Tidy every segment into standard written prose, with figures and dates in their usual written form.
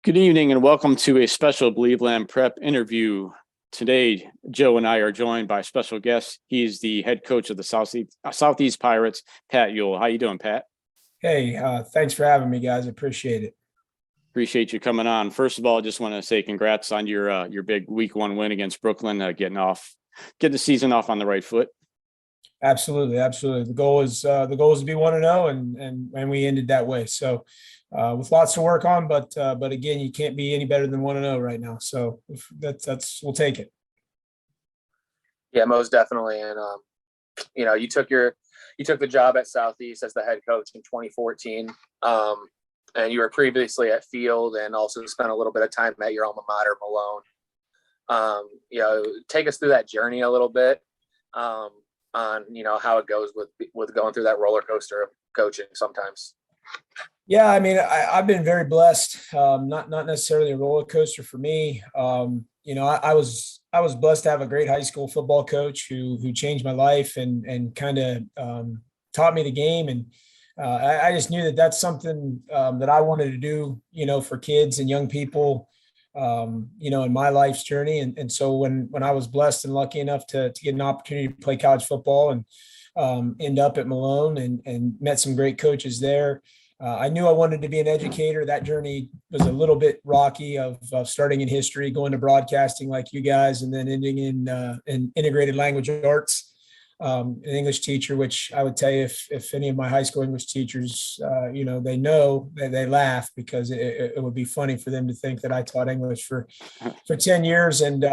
Good evening and welcome to a special Believeland Prep interview. Today, Joe and I are joined by a special guest. He's the head coach of the Southeast Pirates, Pat Youel. How you doing, Pat? Hey, thanks for having me, guys. I appreciate it. Appreciate you coming on. First of all, I just want to say congrats on your big week one win against Brooklyn, getting the season off on the right foot. Absolutely, absolutely. The goal is to be 1-0, and we ended that way. So, with lots to work on, but again, you can't be any better than 1-0 right now. So that's we'll take it. Yeah, most definitely. And you took the job at Southeast as the head coach in 2014. And you were previously at Field and also spent a little bit of time at your alma mater, Malone. Take us through that journey a little bit on how it goes with going through that roller coaster of coaching sometimes. Yeah, I mean, I've been very blessed. Not necessarily a roller coaster for me. I was blessed to have a great high school football coach who changed my life and kind of taught me the game. And I just knew that that's something that I wanted to do, for kids and young people, in my life's journey. And so when I was blessed and lucky enough to get an opportunity to play college football and end up at Malone and met some great coaches there. I knew I wanted to be an educator. That journey was a little bit rocky of starting in history, going to broadcasting like you guys, and then ending in integrated language arts, an English teacher, which I would tell you if any of my high school English teachers, they know that they laugh because it would be funny for them to think that I taught English for 10 years. And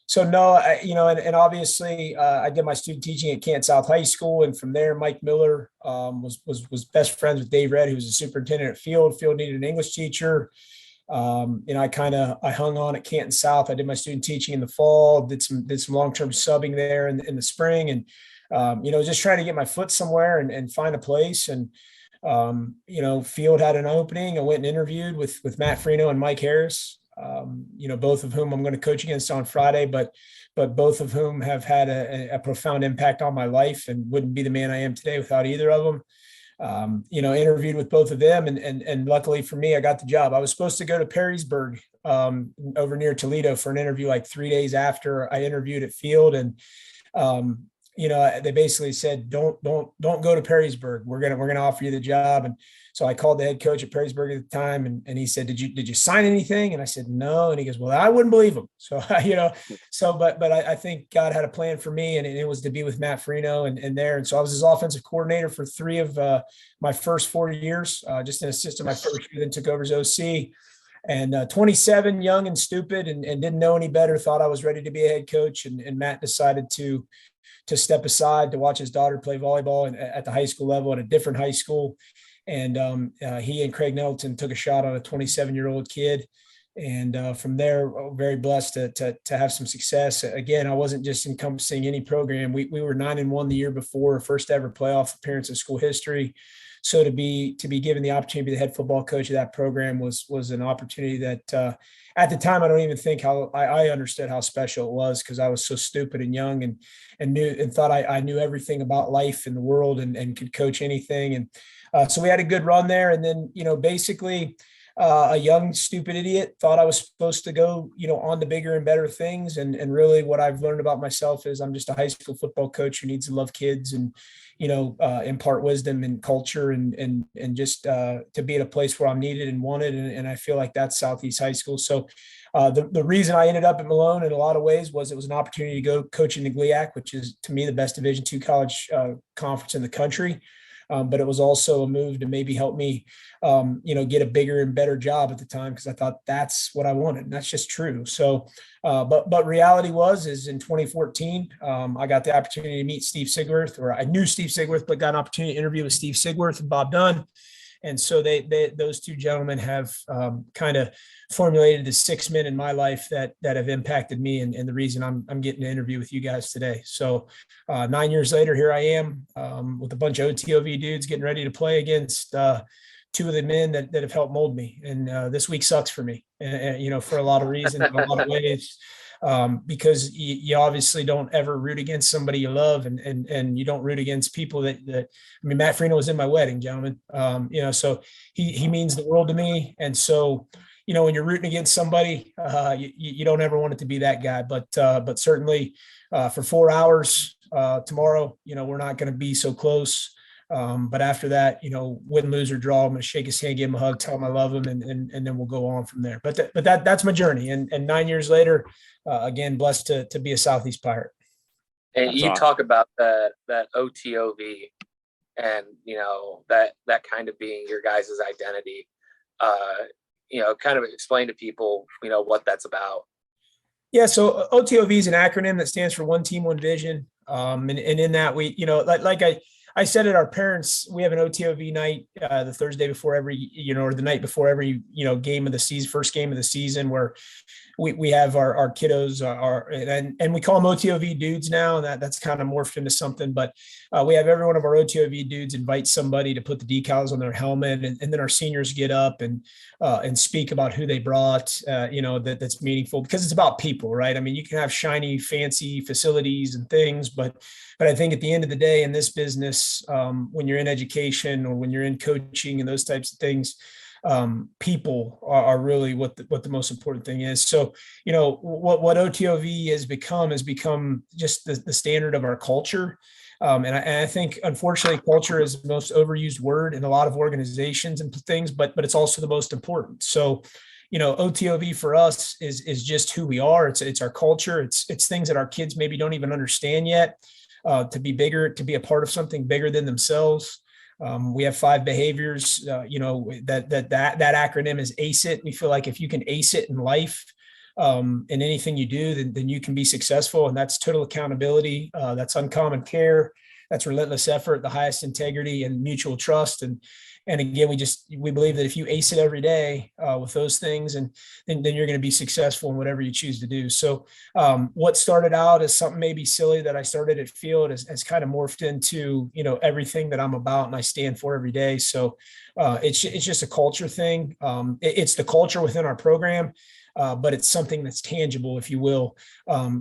so no, and obviously I did my student teaching at Kent South High School, and from there, Mike Miller was best friends with Dave Red, who was the superintendent at Field. Field needed an English teacher. I hung on at Canton South. I did my student teaching in the fall, did some long-term subbing there in the spring, and just trying to get my foot somewhere and find a place. And Field had an opening. I went and interviewed with Matt Freno and Mike Harris. Both of whom I'm going to coach against on Friday, but both of whom have had a profound impact on my life and wouldn't be the man I am today without either of them. Interviewed with both of them and luckily for me, I got the job. I was supposed to go to Perrysburg, over near Toledo for an interview like 3 days after I interviewed at Field. And, they basically said, don't go to Perrysburg. We're going to offer you the job. And so I called the head coach at Perrysburg at the time and he said, did you sign anything? And I said, no. And he goes, well, I wouldn't believe him. So, but I think God had a plan for me, and it was to be with Matt Freno and there. And so I was his offensive coordinator for 3 of my first 4 years, just an assistant my first year, then took over as OC. And 27, young and stupid and didn't know any better, thought I was ready to be a head coach. And Matt decided to step aside to watch his daughter play volleyball at the high school level at a different high school. And he and Craig Nettleton took a shot on a 27-year-old kid. And from there, very blessed to have some success. Again, I wasn't just encompassing any program. We were 9-1 the year before, first ever playoff appearance in school history. So to be given the opportunity to be the head football coach of that program was an opportunity that at the time I don't even think how I understood how special it was, because I was so stupid and young and thought I knew everything about life in the world and could coach anything. And so we had a good run there. And then, basically a young, stupid idiot thought I was supposed to go, on to bigger and better things. And really what I've learned about myself is I'm just a high school football coach who needs to love kids and, impart wisdom and culture and just to be at a place where I'm needed and wanted. And I feel like that's Southeast High School. So the reason I ended up at Malone in a lot of ways was it was an opportunity to go coach in the GLIAC, which is to me the best Division II college conference in the country. But it was also a move to maybe help me, get a bigger and better job at the time, because I thought that's what I wanted. And that's just true. So, but reality is in 2014, I got the opportunity to meet Steve Sigworth, or I knew Steve Sigworth, but got an opportunity to interview with Steve Sigworth and Bob Dunn. And so those two gentlemen have kind of formulated the 6 men in my life that have impacted me, and the reason I'm getting to interview with you guys today. So 9 years later, here I am with a bunch of OTOV dudes getting ready to play against 2 of the men that have helped mold me. And this week sucks for me, for a lot of reasons, in a lot of ways. because you obviously don't ever root against somebody you love, and you don't root against people that I mean, Matt Freno was in my wedding, gentlemen. So he means the world to me. And so, when you're rooting against somebody, you don't ever want it to be that guy, but certainly for 4 hours tomorrow, we're not going to be so close. But after that, win, lose or draw, I'm going to shake his hand, give him a hug, tell him I love him, and then we'll go on from there. But that's my journey. And 9 years later, again, blessed to be a Southeast Pirate. And That's you awesome. talk about that OTOV and, that kind of being your guys' identity. Kind of explain to people, what that's about. Yeah. So OTOV is an acronym that stands for One Team, One Vision. And in that we, like I said at our parents, we have an OTOV night the Thursday before every, or the night before every, game of the season, first game of the season, where we have our kiddos and we call them OTOV dudes now, and that's kind of morphed into something. But we have every one of our OTOV dudes invite somebody to put the decals on their helmet, and then our seniors get up and speak about who they brought, that's meaningful, because it's about people, right? I mean, you can have shiny, fancy facilities and things, but I think at the end of the day in this business, when you're in education or when you're in coaching and those types of things, people are really what the most important thing is. So, what OTOV has become just the standard of our culture. And I think, unfortunately, culture is the most overused word in a lot of organizations and things, but it's also the most important. So, OTOV for us is just who we are. It's our culture. It's things that our kids maybe don't even understand yet. To be bigger, to be a part of something bigger than themselves. We have 5 behaviors, that acronym is ACE it. We feel like if you can ace it in life, in anything you do, then you can be successful. And that's total accountability. That's uncommon care. That's relentless effort, the highest integrity, and mutual trust. And again, we believe that if you ace it every day with those things, and then you're going to be successful in whatever you choose to do. So what started out as something maybe silly that I started at Field has kind of morphed into, everything that I'm about and I stand for every day. So it's just a culture thing. It's the culture within our program. But it's something that's tangible, if you will,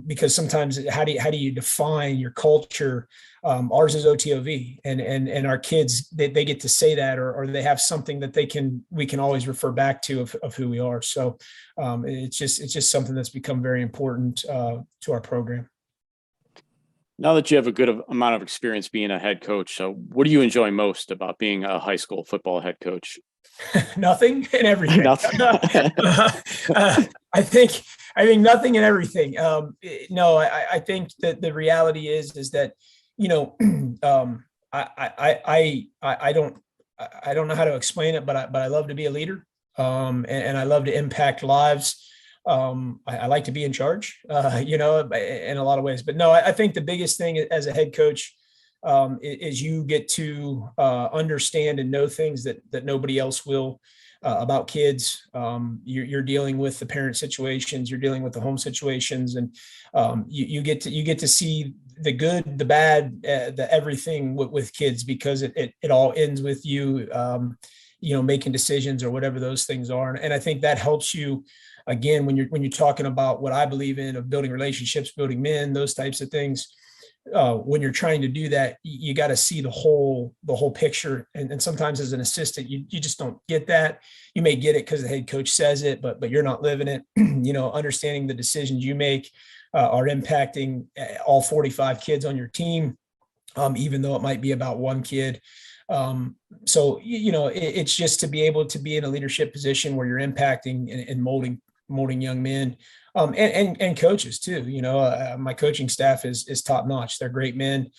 because sometimes how do you define your culture? Ours is OTOV, and our kids, they get to say that, or they have something that we can always refer back to of who we are. So it's just something that's become very important to our program. Now that you have a good amount of experience being a head coach, so what do you enjoy most about being a high school football head coach? Nothing and everything. Nothing. I think nothing and everything. No, I think that the reality is that, I don't know how to explain it, but I love to be a leader. And I love to impact lives. I like to be in charge, in a lot of ways, but no, I think the biggest thing as a head coach, is you get to understand and know things that nobody else will about kids. You're dealing with the parent situations, you're dealing with the home situations, and you get to see the good, the bad, the everything with kids, because it all ends with you, making decisions or whatever those things are. And I think that helps you, again, when you're talking about what I believe in, of building relationships, building men, those types of things. When you're trying to do that, you got to see the whole picture. And sometimes as an assistant, you just don't get that. You may get it because the head coach says it, but you're not living it. Understanding the decisions you make are impacting all 45 kids on your team, even though it might be about one kid. So, it's just to be able to be in a leadership position where you're impacting and molding young men. And coaches too. My coaching staff is top notch. They're great men.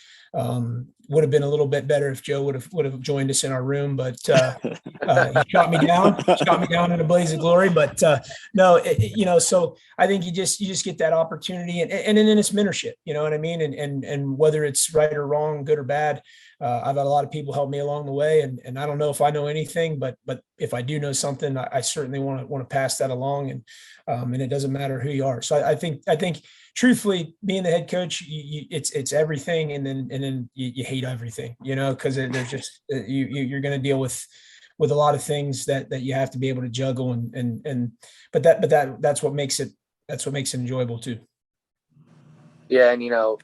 Would have been a little bit better if Joe would have joined us in our room, but he shot me down in a blaze of glory. But no, so I think you just get that opportunity, and then it's mentorship. You know what I mean? And whether it's right or wrong, good or bad, I've had a lot of people help me along the way, and I don't know if I know anything, but if I do know something, I certainly want to pass that along, and it doesn't matter who you are. So I think truthfully, being the head coach, it's everything, and then you hate everything, because there's just you're going to deal with a lot of things that you have to be able to juggle, but that's what makes it enjoyable too. Yeah. And, you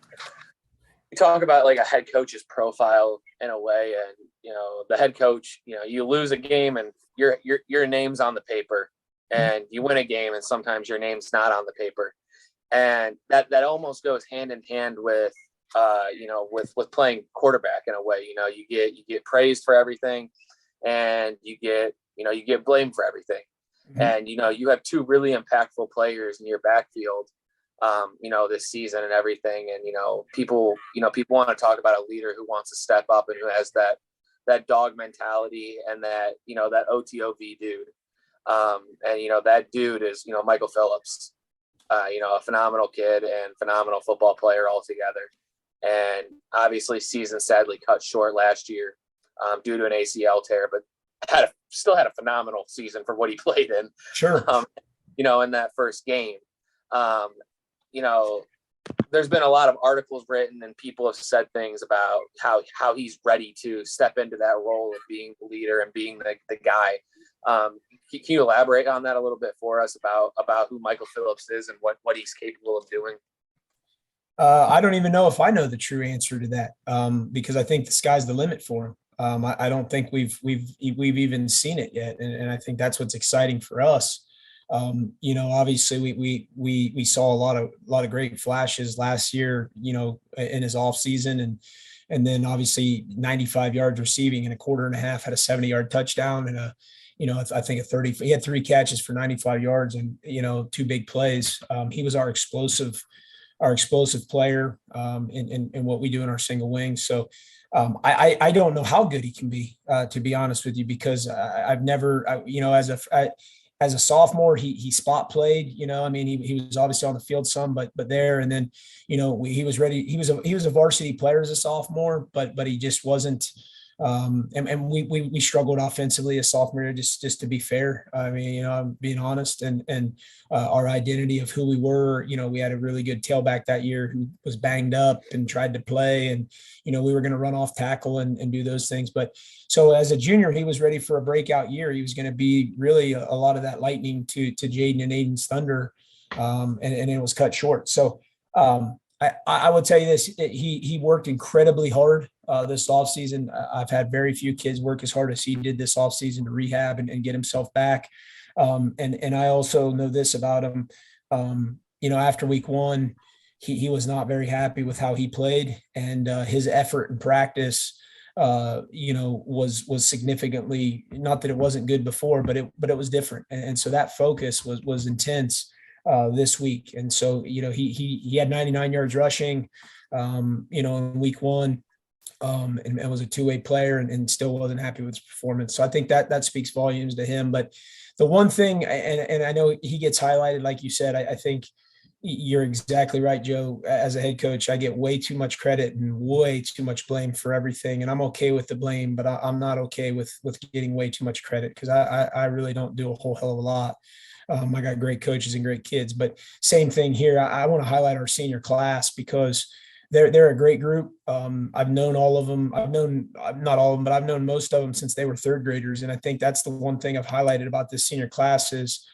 talk about like a head coach's profile in a way, and, the head coach, you lose a game and your name's on the paper, and you win a game and sometimes your name's not on the paper. And that almost goes hand in hand with, with playing quarterback in a way. You get praised for everything, and you get blamed for everything. Mm-hmm. And you have two really impactful players in your backfield, this season and everything. And people want to talk about a leader who wants to step up and who has that dog mentality and that that OTOV dude. And that dude is Michael Phillips. A phenomenal kid and phenomenal football player altogether. And obviously season sadly cut short last year due to an ACL tear, but still had a phenomenal season for what he played in. Sure. In that first game. There's been a lot of articles written and people have said things about how he's ready to step into that role of being the leader and being the guy. Can you elaborate on that a little bit for us about who Michael Phillips is and what he's capable of doing? I don't even know if I know the true answer to that, because I think the sky's the limit for him. I don't think we've even seen it yet, and I think that's what's exciting for us. Obviously we saw a lot of great flashes last year, in his off season, and then obviously 95 yards receiving in a quarter and a half, had a 70-yard touchdown and I think he had 3 catches for 95 yards and, 2 big plays. He was our explosive player in what we do in our single wing. So I don't know how good he can be, to be honest with you, because I've never, as a sophomore, he spot played, he was obviously on the field some, but there, and then, he was ready. He was a varsity player as a sophomore, but he just wasn't. And we struggled offensively as sophomore, just to be fair. I'm being honest, and our identity of who we were, we had a really good tailback that year who was banged up and tried to play, and, we were going to run off tackle and do those things. But so as a junior, he was ready for a breakout year. He was going to be really a lot of that lightning to Jaden and Aiden's thunder. And it was cut short. So I would tell you this, he worked incredibly hard this offseason. I've had very few kids work as hard as he did this offseason to rehab and get himself back. And I also know this about him. After week 1, he was not very happy with how he played, and his effort in practice, was significantly, not that it wasn't good before, but it was different. And so that focus was intense this week. And so, he had 99 yards rushing, in week 1, and was a two-way player and still wasn't happy with his performance. So I think that speaks volumes to him. But the one thing, and I know he gets highlighted, like you said, I think you're exactly right, Joe. As a head coach, I get way too much credit and way too much blame for everything. And I'm okay with the blame, but I'm not okay with getting way too much credit, because I really don't do a whole hell of a lot. I got great coaches and great kids, but same thing here. I want to highlight our senior class, because they're a great group. I've known all of them. Not all of them, but I've known most of them since they were third graders. And I think that's the one thing I've highlighted about this senior class is,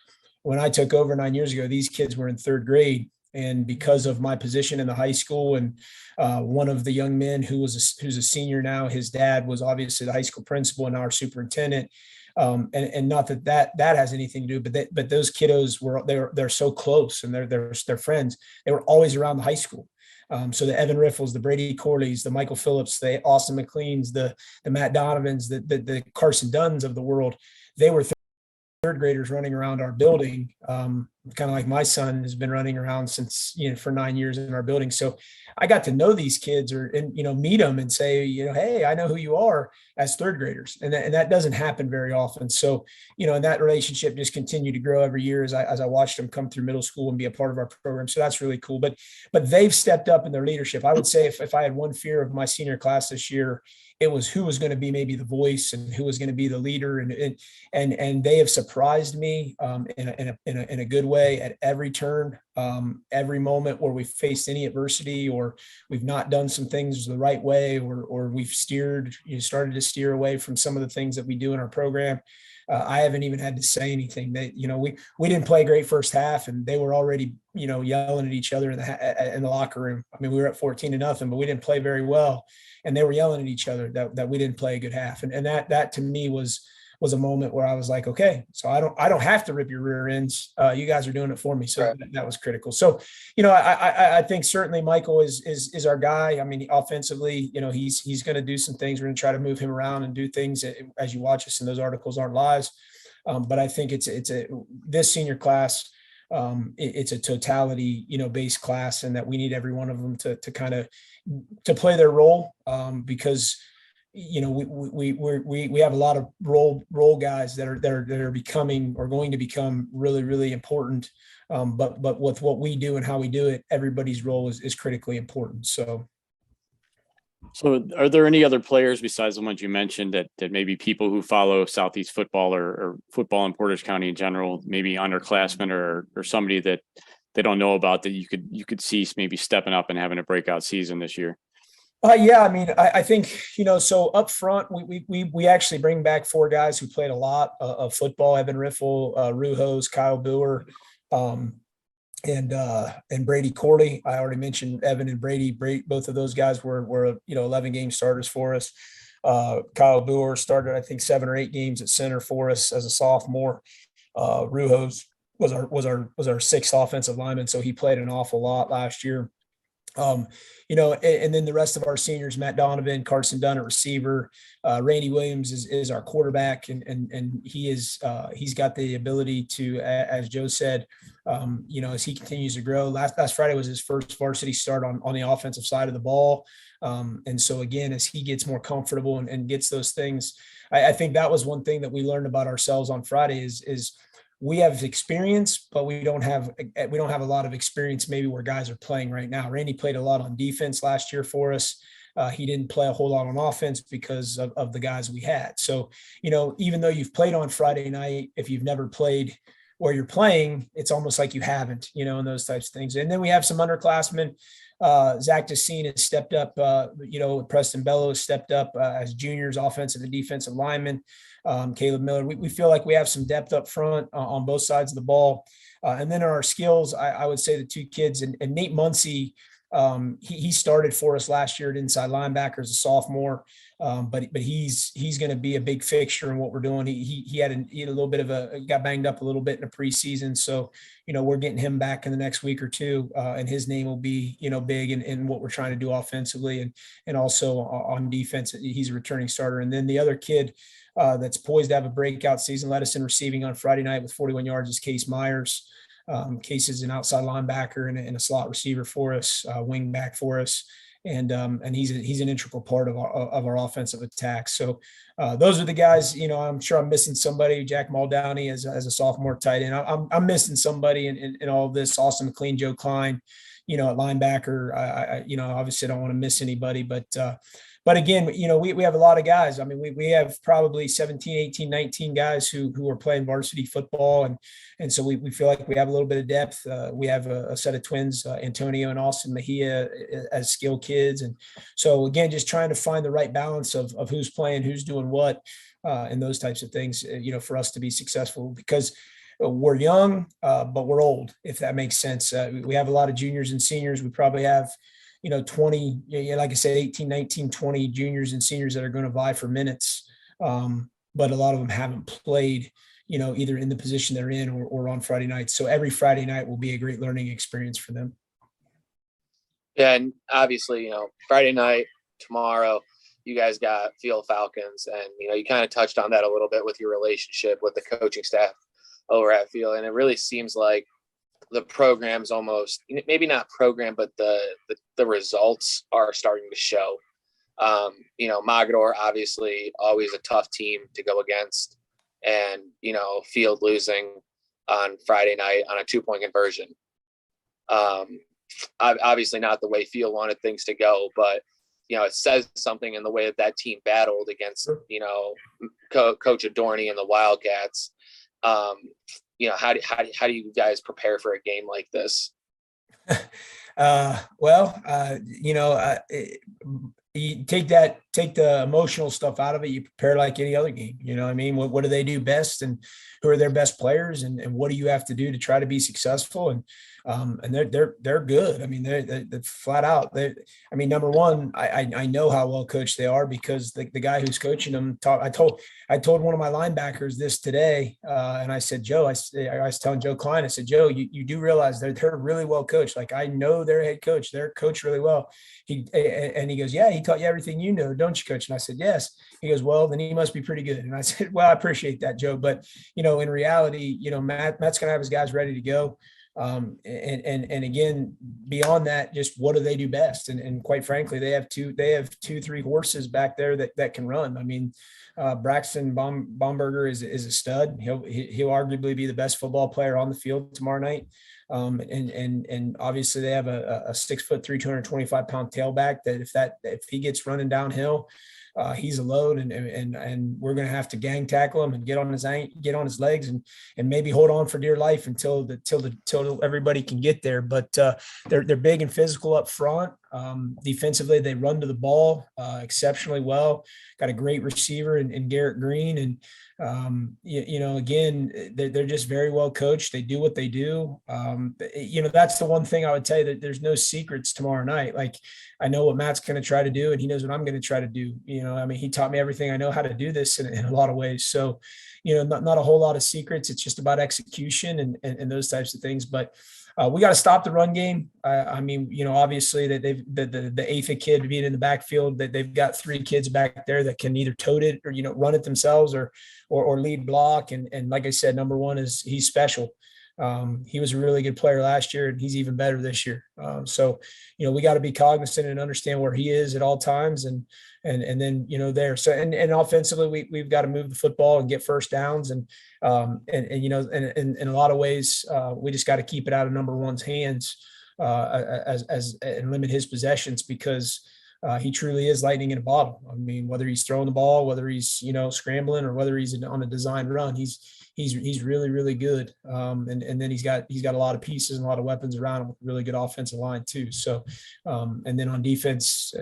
when I took over 9 years ago, these kids were in third grade. And because of my position in the high school, and one of the young men who's a senior now, his dad was obviously the high school principal and our superintendent. And not that has anything to do, but those kiddos they're so close, and they're friends. They were always around the high school. So the Evan Riffles, the Brady Corleys, the Michael Phillips, the Austin McLeans, the Matt Donovans, the Carson Dunns of the world, they were third graders running around our building, kind of like my son has been running around since, for 9 years in our building. So I got to know these kids and meet them and say, hey, I know who you are, as third graders. And that doesn't happen very often. So, and that relationship just continued to grow every year as I watched them come through middle school and be a part of our program. So that's really cool. But they've stepped up in their leadership. I would say if I had one fear of my senior class this year, it was who was going to be maybe the voice and who was going to be the leader. And they have surprised me in a good way. way at every turn, every moment where we've faced any adversity or we've not done some things the right way, or we've started to steer away from some of the things that we do in our program. I haven't even had to say anything. We didn't play a great first half, and they were already, yelling at each other in the locker room. I mean, we were at 14-0, but we didn't play very well, and they were yelling at each other that we didn't play a good half. And that to me was a moment where I was like, okay, so I don't have to rip your rear ends. You guys are doing it for me. So Right. that was critical. So, I think certainly Michael is our guy. I mean, offensively, he's going to do some things. We're going to try to move him around and do things as you watch us, and those articles aren't lies. But I think this senior class, it's a totality, based class, and that we need every one of them to kind of to play their role, because we have a lot of role guys that are becoming or going to become really, really important. But with what we do and how we do it, everybody's role is critically important. So are there any other players besides the ones you mentioned that maybe people who follow Southeast football or football in Portage County in general, maybe underclassmen or somebody that they don't know about, that you could see maybe stepping up and having a breakout season this year? Yeah, I mean, I think, so up front, we actually bring back 4 guys who played a lot of football: Evan Riffle, Ruhos, Kyle Boer, and Brady Corley. I already mentioned Evan and Brady. Both of those guys were 11 game starters for us. Kyle Boer started, I think, 7 or 8 games at center for us as a sophomore. Ruhos was our 6th offensive lineman, so he played an awful lot last year. And then the rest of our seniors: Matt Donovan, Carson Dunn at receiver, Randy Williams is our quarterback, and he's got the ability to, as Joe said, as he continues to grow. Last Friday was his first varsity start on the offensive side of the ball. And so again, as he gets more comfortable and gets those things, I think that was one thing that we learned about ourselves on Friday is we have experience, but we don't have a lot of experience maybe where guys are playing right now. Randy played a lot on defense last year for us. He didn't play a whole lot on offense because of the guys we had. So, even though you've played on Friday night, if you've never played where you're playing, it's almost like you haven't, and those types of things. And then we have some underclassmen. Zach Dessine has stepped up, Preston Bellow has stepped up as juniors, offensive and defensive linemen. Caleb Miller. We feel like we have some depth up front on both sides of the ball. And then our skills, I would say the 2 kids, and Nate Muncie, he started for us last year at inside linebacker as a sophomore. But he's going to be a big fixture in what we're doing. He had a little bit got banged up a little bit in the preseason. So, we're getting him back in the next week or 2, and his name will be, big in what we're trying to do offensively and also on defense. He's a returning starter. And then the other kid that's poised to have a breakout season, led us in receiving on Friday night with 41 yards, is Case Myers. Case is an outside linebacker and a slot receiver for us, wing back for us. And he's an integral part of our offensive attack. So those are the guys. I'm sure I'm missing somebody. Jack Muldowney as a sophomore tight end. I'm missing somebody in all of this. Austin McLean, Joe Klein, at linebacker. I obviously I don't want to miss anybody, but again, we have a lot of guys. I mean, we have probably 17, 18, 19 guys who are playing varsity football. And so we feel like we have a little bit of depth. We have a set of twins, Antonio and Austin Mejia, as skill kids. And so again, just trying to find the right balance of who's playing, who's doing what, and those types of things, for us to be successful, because we're young, but we're old, if that makes sense. We have a lot of juniors and seniors. We probably have 20, like I said, 18, 19, 20 juniors and seniors that are going to vie for minutes. But a lot of them haven't played, either in the position they're in or on Friday nights. So every Friday night will be a great learning experience for them. Yeah. And obviously, Friday night, tomorrow, you guys got Field Falcons, and, you kind of touched on that a little bit with your relationship with the coaching staff over at Field. And it really seems like the program's almost, maybe not program, but the results are starting to show. Mogador, obviously always a tough team to go against, and, Field losing on Friday night on a 2-point conversion. Obviously not the way Field wanted things to go, but, it says something in the way that team battled against, Coach Adorney and the Wildcats. how do you guys prepare for a game like this? You take the emotional stuff out of it. You prepare like any other game. You know what I mean? What do they do best, and who are their best players, and what do you have to do to try to be successful? And they're good. I mean, they're flat out. Number one, I know how well coached they are because the guy who's coaching them I told one of my linebackers this today, and I said, Joe, I was telling Joe Klein, I said, Joe, you do realize they're really well coached. Like, I know their head coach, they're coached really well. He goes, yeah, he taught you everything you know, don't you, coach? And I said, yes. He goes, well, then he must be pretty good. And I said, well, I appreciate that, Joe. But, in reality, Matt's going to have his guys ready to go. And again, beyond that, just what do they do best? And quite frankly, they have 2-3 horses back there that can run. I mean, Braxton Baumberger is a stud. He'll arguably be the best football player on the field tomorrow night. And obviously they have a 6'3", 225-pound tailback that if he gets running downhill, he's a load, and we're going to have to gang tackle him and get on his legs and maybe hold on for dear life until everybody can get there. But they're big and physical up front. Defensively, they run to the ball exceptionally well. Got a great receiver in Garrett Green, and again, they're just very well coached. They do what they do. That's the one thing I would tell you, that there's no secrets tomorrow night. Like, I know what Matt's going to try to do, and he knows what I'm going to try to do. He taught me everything I know how to do this in a lot of ways. So, not a whole lot of secrets. It's just about execution and those types of things. But we got to stop the run game. Obviously that the AFA kid being in the backfield, that they've got 3 kids back there that can either tote it or, run it themselves or lead block. And like I said, number one is he's special. He was a really good player last year, and he's even better this year. So we got to be cognizant and understand where he is at all times. And then, there. So, and offensively, we've got to move the football and get first downs. And in a lot of ways, we just got to keep it out of number one's hands and limit his possessions, because he truly is lightning in a bottle. I mean, whether he's throwing the ball, whether he's, scrambling, or whether he's on a designed run, he's really, really good. And then he's got a lot of pieces and a lot of weapons around him with a really good offensive line too. So, and then on defense,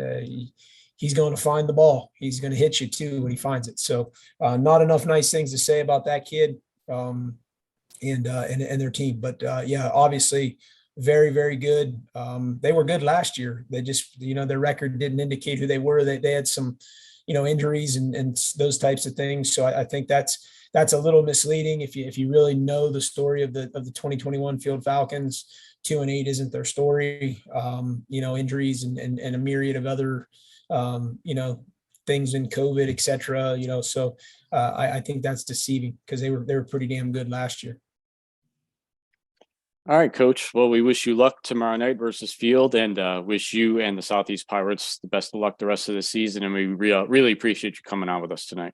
he's going to find the ball. He's going to hit you too when he finds it. So, not enough nice things to say about that kid and their team. But obviously very, very good. They were good last year. They just, their record didn't indicate who they were. They had some, injuries and those types of things. So I think that's a little misleading. If you really know the story of the 2021 Field Falcons, 2-8 isn't their story. Injuries and a myriad of other things in COVID, et cetera, so I think that's deceiving, because they were pretty damn good last year. All right, Coach. Well, we wish you luck tomorrow night versus Field, and wish you and the Southeast Pirates the best of luck the rest of the season. And we really appreciate you coming on with us tonight.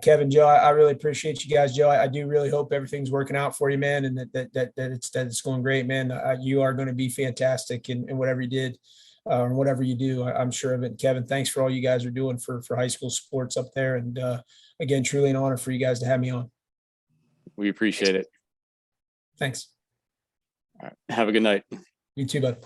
Kevin, Joe, I really appreciate you guys. Joe, I do really hope everything's working out for you, man, and that it's going great, man. You are going to be fantastic in whatever you did. Or whatever you do, I'm sure of it. Kevin, thanks for all you guys are doing for high school sports up there. And again, truly an honor for you guys to have me on. We appreciate it. Thanks. All right. Have a good night. You too, bud.